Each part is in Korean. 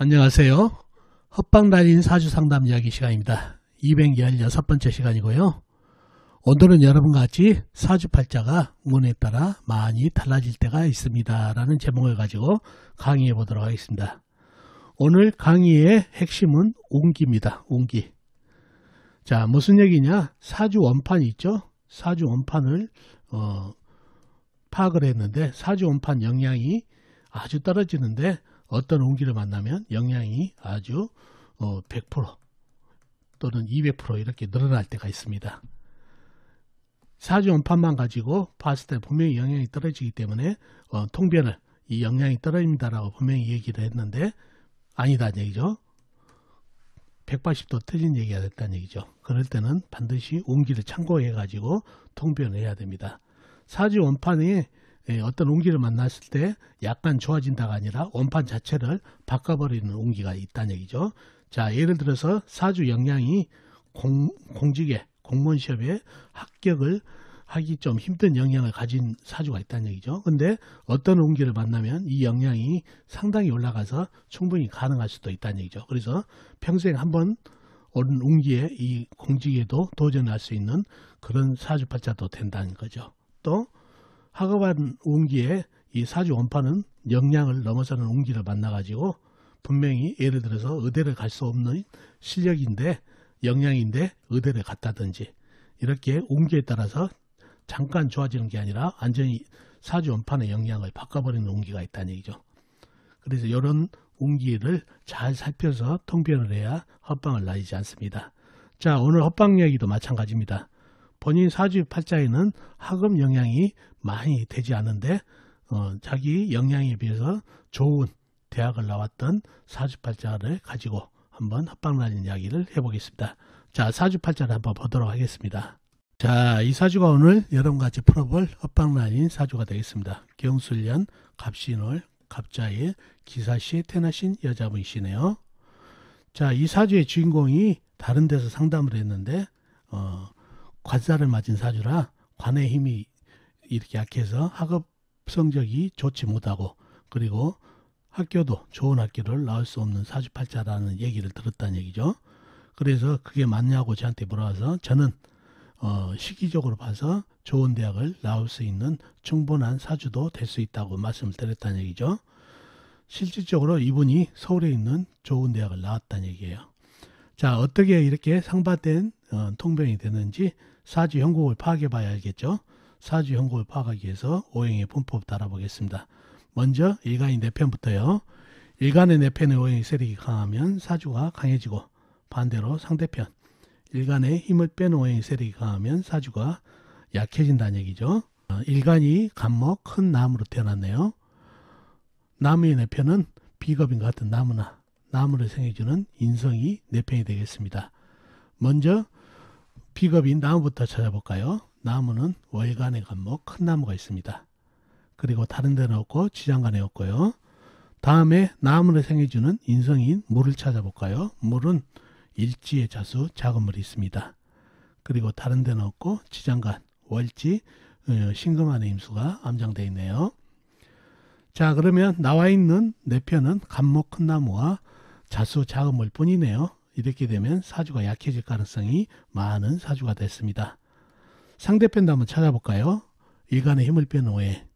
안녕하세요. 헛방달인 사주상담 이야기 시간입니다. 216번째 시간이고요. 오늘은 여러분과 같이 사주팔자가 운에 따라 많이 달라질 때가 있습니다 라는 제목을 가지고 강의해 보도록 하겠습니다. 오늘 강의의 핵심은 운기입니다. 운기. 자, 무슨 얘기냐? 사주 원판이 있죠? 사주 원판을 파악을 했는데 사주 원판 영향이 아주 떨어지는데 어떤 운기를 만나면 영향이 아주 100% 또는 200% 이렇게 늘어날 때가 있습니다. 사주 원판만 가지고 봤을 때 분명히 영향이 떨어지기 때문에 통변을 이 영향이 떨어집니다라고 분명히 얘기를 했는데 아니다는 얘기죠. 180도 틀린 얘기가 됐다는 얘기죠. 그럴 때는 반드시 운기를 참고해 가지고 통변을 해야 됩니다. 사주 원판이 어떤 운기를 만났을 때 약간 좋아진다가 아니라 원판 자체를 바꿔버리는 운기가 있다는 얘기죠. 자, 예를 들어서 사주 영향이 공직에 공무원 시험에 합격을 하기 좀 힘든 영향을 가진 사주가 있다는 얘기죠. 근데 어떤 운기를 만나면 이 영향이 상당히 올라가서 충분히 가능할 수도 있다는 얘기죠. 그래서 평생 한번 오른 운기에 이 공직에도 도전할 수 있는 그런 사주팔자도 된다는 거죠. 또 학업한 운기에 이 사주 원판은 역량을 넘어서는 운기를 만나가지고 분명히 예를 들어서 의대를 갈 수 없는 실력인데 역량인데 의대를 갔다든지 이렇게 운기에 따라서 잠깐 좋아지는 게 아니라 완전히 사주 원판의 역량을 바꿔버리는 운기가 있다는 얘기죠. 그래서 이런 운기를 잘 살펴서 통변을 해야 헛방을 날리지 않습니다. 자, 오늘 헛방 이야기도 마찬가지입니다. 본인 사주 팔자에는 학업 영향이 많이 되지 않은데 자기 역량에 비해서 좋은 대학을 나왔던 사주팔자를 가지고 한번 헛방날린 이야기를 해보겠습니다. 자, 사주팔자를 한번 보도록 하겠습니다. 자, 이 사주가 오늘 여러분과 같이 풀어볼 헛방날린 사주가 되겠습니다. 경술년, 갑신월, 갑자일, 기사시에 태어나신 여자분이시네요. 자, 이 사주의 주인공이 다른 데서 상담을 했는데 관사를 맞은 사주라 관의 힘이 이렇게 약해서 학업 성적이 좋지 못하고 그리고 학교도 좋은 학교를 나올 수 없는 사주팔자라는 얘기를 들었다는 얘기죠. 그래서 그게 맞냐고 저한테 물어와서 저는 시기적으로 봐서 좋은 대학을 나올 수 있는 충분한 사주도 될 수 있다고 말씀을 드렸다는 얘기죠. 실질적으로 이분이 서울에 있는 좋은 대학을 나왔다는 얘기예요. 자, 어떻게 이렇게 상반된 통변이 되는지 사주 형국을 파악해 봐야 알겠죠. 사주 형국을 파악하기 위해서 오행의 분법 알아보겠습니다. 먼저 일간의 내편부터요. 일간의 내편의 오행의 세력이 강하면 사주가 강해지고 반대로 상대편 일간의 힘을 빼는 오행의 세력이 강하면 사주가 약해진다는 얘기죠. 일간이 간목 큰 나무로 태어났네요. 나무의 내편은 비겁인 것 같은 나무를 생겨주는 인성이 내편이 되겠습니다. 먼저 비겁인 나무부터 찾아볼까요? 나무는 월간의 간목 큰 나무가 있습니다. 그리고 다른 데는 없고 지장간에 없고요. 다음에 나무를 생겨주는 인성인 물을 찾아볼까요? 물은 일지의 자수 작은 물이 있습니다. 그리고 다른 데는 없고 지장간, 월지, 신금안의 임수가 암장되어 있네요. 자, 그러면 나와 있는 내편은 간목 큰 나무와 자수 작은 물 뿐이네요. 이렇게 되면 사주가 약해질 가능성이 많은 사주가 됐습니다. 상대편도 한번 찾아볼까요? 일간의 힘을 빼는 오행.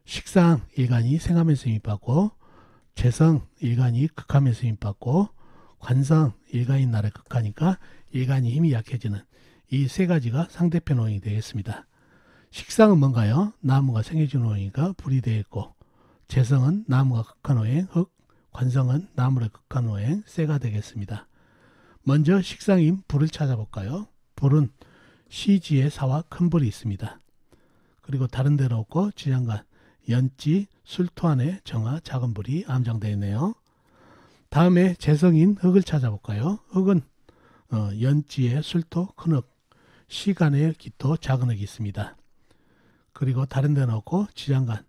식상 일간이 생하면서 힘받고 재성 일간이 극하면서 힘받고 관성 일간이 나를 극하니까 일간이 힘이 약해지는 이 세 가지가 상대편 오행이 되겠습니다. 식상은 뭔가요? 나무가 생겨주는 오행이니까 불이 되어 있고 재성은 나무가 극한 오행, 흑, 관성은 나무를 극한 오행, 쇠가 되겠습니다. 먼저 식상인 불을 찾아볼까요? 불은 시지의 사와 큰 불이 있습니다. 그리고 다른 데는 없고 지장간, 연지, 술토 안에 정화 작은 불이 암장되어 있네요. 다음에 재성인 흑을 찾아볼까요? 흑은 연지의 술토 큰 흑, 시간의 기토 작은 흑이 있습니다. 그리고 다른 데는 없고 지장간,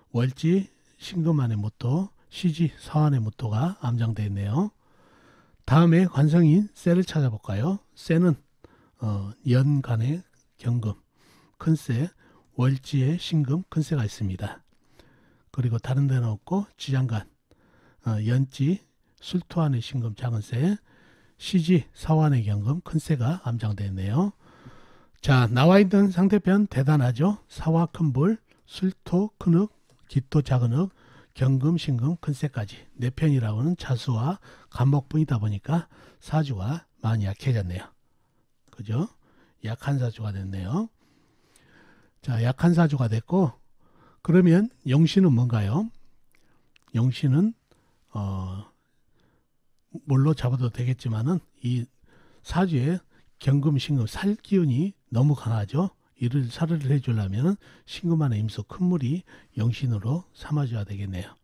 월지, 신금안의 무토, 시지, 서안의 무토가 암장되어 있네요. 다음에 관성인 쇠를 찾아볼까요? 쇠는 연간의 경금, 큰쇠, 월지의 신금, 큰쇠가 있습니다. 그리고 다른 데는 없고 지장간, 연지, 술토안의 신금 작은 새, 시지 사환의 경금 큰 새가 암장되어 있네요. 자, 나와 있는 상대편 대단하죠. 사화 큰 불, 술토 큰 흙, 기토 작은 흙, 경금 신금 큰 새까지 네 편이라고는 자수와 간목분이다 보니까 사주가 많이 약해졌네요. 그죠? 약한 사주가 됐네요. 자, 약한 사주가 됐고, 그러면 영신은 뭔가요? 영신은 뭘로 잡아도 되겠지만은 이 사주에 경금 신금 살 기운이 너무 강하죠. 이를 살을 해주려면 신금안의 임수 큰 물이 영신으로 삼아줘야 되겠네요.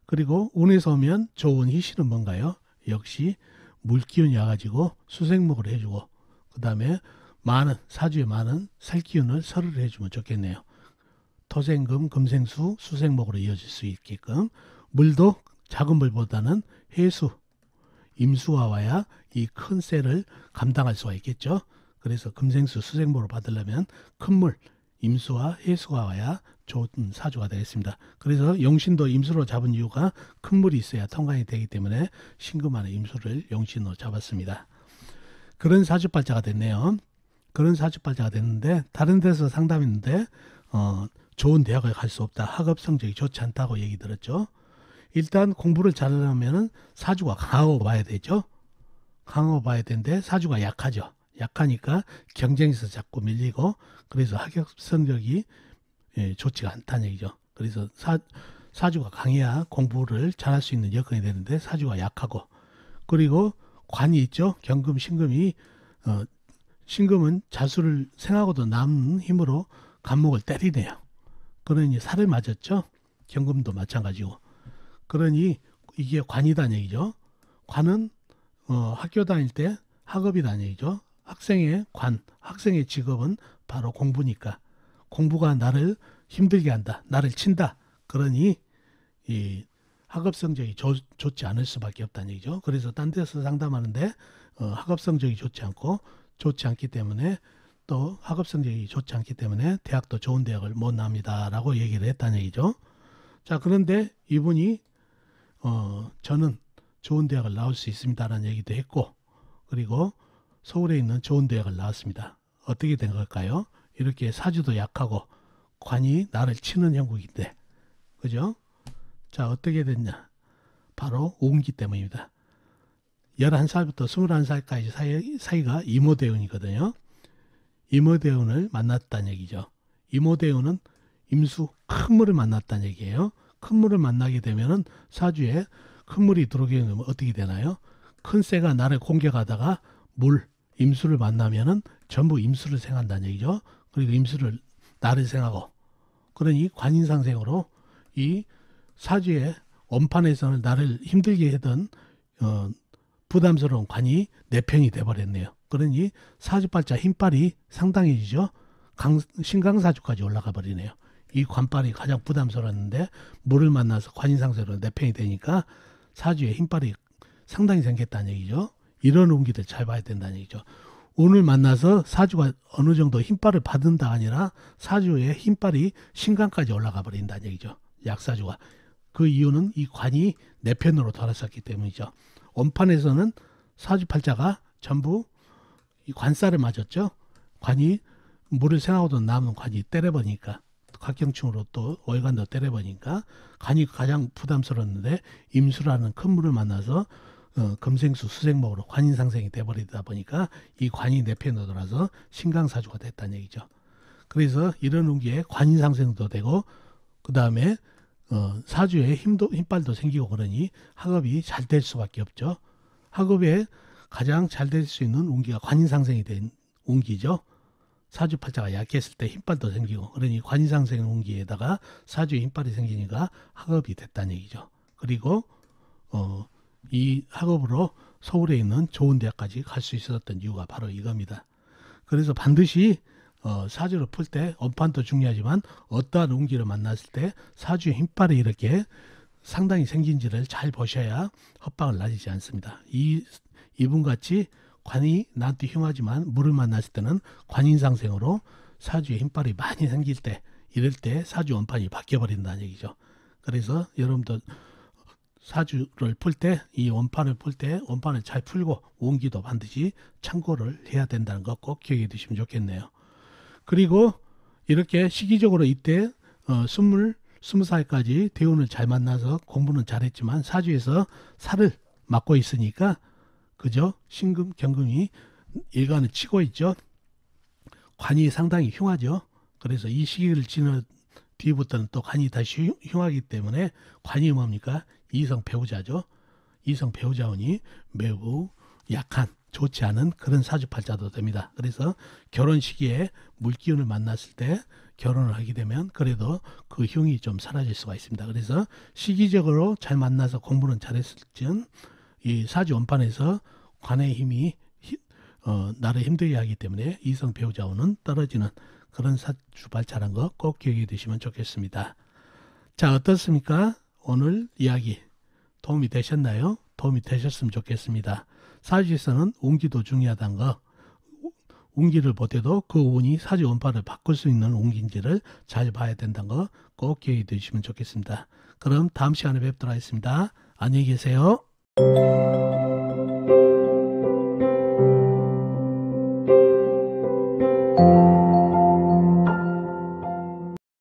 그리고 운에서 오면 좋은 희신은 뭔가요? 역시 물기운이 와가지고 수생목을 해주고, 그 다음에 많은 사주에 많은 살기운을 설을 해주면 좋겠네요. 토생금, 금생수, 수생목으로 이어질 수 있게끔 물도 작은 물보다는 해수, 임수가 와야 이 큰 쇠를 감당할 수가 있겠죠. 그래서 금생수, 수생목으로 받으려면 큰 물, 임수와 해수가 와야 좋은 사주가 되겠습니다. 그래서 영신도 임수로 잡은 이유가 큰 물이 있어야 통관이 되기 때문에 신금안의 임수를 영신으로 잡았습니다. 그런 사주발자가 됐네요. 그런 사주발자가 됐는데 다른 데서 상담했는데 좋은 대학을 갈 수 없다. 학업 성적이 좋지 않다고 얘기 들었죠. 일단 공부를 잘하려면 사주가 강하고 봐야 되죠. 강하고 봐야 되는데 사주가 약하죠. 약하니까 경쟁에서 자꾸 밀리고, 그래서 학업 성적이 좋지가 않다는 얘기죠. 그래서 사주가 강해야 공부를 잘할 수 있는 여건이 되는데 사주가 약하고, 그리고 관이 있죠. 경금, 신금이 신금은 자수를 생하고도 남는 힘으로 간목을 때리네요. 그러니 살을 맞았죠. 경금도 마찬가지고. 그러니 이게 관이다는 얘기죠. 관은 학교 다닐 때 학업이라는 얘기죠. 학생의 관, 학생의 직업은 바로 공부니까 공부가 나를 힘들게 한다, 나를 친다. 그러니 이 학업 성적이 좋지 않을 수밖에 없다는 얘기죠. 그래서 딴 데서 상담하는데 학업 성적이 좋지 않기 때문에, 또 학업 성적이 좋지 않기 때문에 대학도 좋은 대학을 못 나옵니다라고 얘기를 했다는 얘기죠. 자, 그런데 이분이 저는 좋은 대학을 나올 수 있습니다라는 얘기도 했고, 그리고 서울에 있는 좋은 대학을 나왔습니다. 어떻게 된 걸까요? 이렇게 사주도 약하고 관이 나를 치는 형국인데, 그죠? 자, 어떻게 됐냐? 바로 운기 때문입니다. 11살부터 21살까지 사이가 이모대운이거든요. 이모대운을 만났다는 얘기죠. 이모대운은 임수 큰 물을 만났다는 얘기예요. 큰 물을 만나게 되면은 사주에 큰 물이 들어오게 되면 어떻게 되나요? 큰 새가 나를 공격하다가 임수를 만나면은 전부 임수를 생한다는 얘기죠. 그리고 임수를 나를 생하고, 그러니 관인상생으로 이 사주의 원판에서는 나를 힘들게 하던 부담스러운 관이 내 편이 돼버렸네요. 그러니 사주발자 힘빨이 상당해지죠. 신강사주까지 올라가 버리네요. 이 관빨이 가장 부담스러웠는데 물을 만나서 관인상생으로 내 편이 되니까 사주의 힘빨이 상당히 생겼다는 얘기죠. 이런 운기들 잘 봐야 된다는 얘기죠. 운을 만나서 사주가 어느 정도 힘빨을 받은다 아니라 사주의 힘빨이 신강까지 올라가 버린다는 얘기죠. 약사주가. 그 이유는 이 관이 내 편으로 돌아섰기 때문이죠. 원판에서는 사주팔자가 전부 이 관살을 맞았죠. 관이 물을 생하고도 남은 관이 때려버리니까, 각경충으로 또 월간도 때려버리니까 관이 가장 부담스러웠는데 임수라는 큰 물을 만나서 금생수 수생목으로 관인상생이 돼버리다 보니까 이 관이 내 편으로 돌아서 신강사주가 됐다는 얘기죠. 그래서 이런 운기에 관인상생도 되고, 그 다음에 사주에 힘빨도 생기고, 그러니 학업이 잘 될 수밖에 없죠. 학업에 가장 잘 될 수 있는 운기가 관인상생이 된 운기죠. 사주팔자가 약했을 때 힘빨도 생기고, 그러니 관인상생 운기에다가 사주에 힘빨이 생기니까 학업이 됐다는 얘기죠. 그리고 이 학업으로 서울에 있는 좋은 대학까지 갈 수 있었던 이유가 바로 이겁니다. 그래서 반드시 사주를 풀 때 원판도 중요하지만 어떠한 운기를 만났을 때 사주의 힘빨이 이렇게 상당히 생긴지를 잘 보셔야 헛방을 날리지 않습니다. 이분같이 관이 나한테 흉하지만 물을 만났을 때는 관인상생으로 사주의 힘빨이 많이 생길 때, 이럴 때 사주 원판이 바뀌어버린다는 얘기죠. 그래서 여러분도 사주를 풀 때, 이 원판을 풀 때 원판을 잘 풀고 운기도 반드시 참고를 해야 된다는 거 꼭 기억해 두시면 좋겠네요. 그리고 이렇게 시기적으로 이때 20살까지 대운을 잘 만나서 공부는 잘했지만 사주에서 살을 맡고 있으니까 그죠? 신금, 경금이 일간을 치고 있죠. 관이 상당히 흉하죠. 그래서 이 시기를 지난 뒤부터는 또 관이 다시 흉하기 때문에 관이 뭡니까? 이성 배우자죠. 이성 배우자운이 매우 약한, 좋지 않은 그런 사주팔자도 됩니다. 그래서 결혼 시기에 물기운을 만났을 때 결혼을 하게 되면 그래도 그 흉이 좀 사라질 수가 있습니다. 그래서 시기적으로 잘 만나서 공부는 잘했을지언 이 사주 원판에서 관의 힘이 나를 힘들게 하기 때문에 이성 배우자운은 떨어지는 그런 사주팔자라는 거 꼭 기억해 두시면 좋겠습니다. 자, 어떻습니까? 오늘 이야기 도움이 되셨나요? 도움이 되셨으면 좋겠습니다. 사주에서는 운기도 중요하다는 거, 운기를 보태도 그 운이 사주 원판을 바꿀 수 있는 운기인지를 잘 봐야 된다는 거 꼭 기억해 두시면 좋겠습니다. 그럼 다음 시간에 뵙도록 하겠습니다. 안녕히 계세요.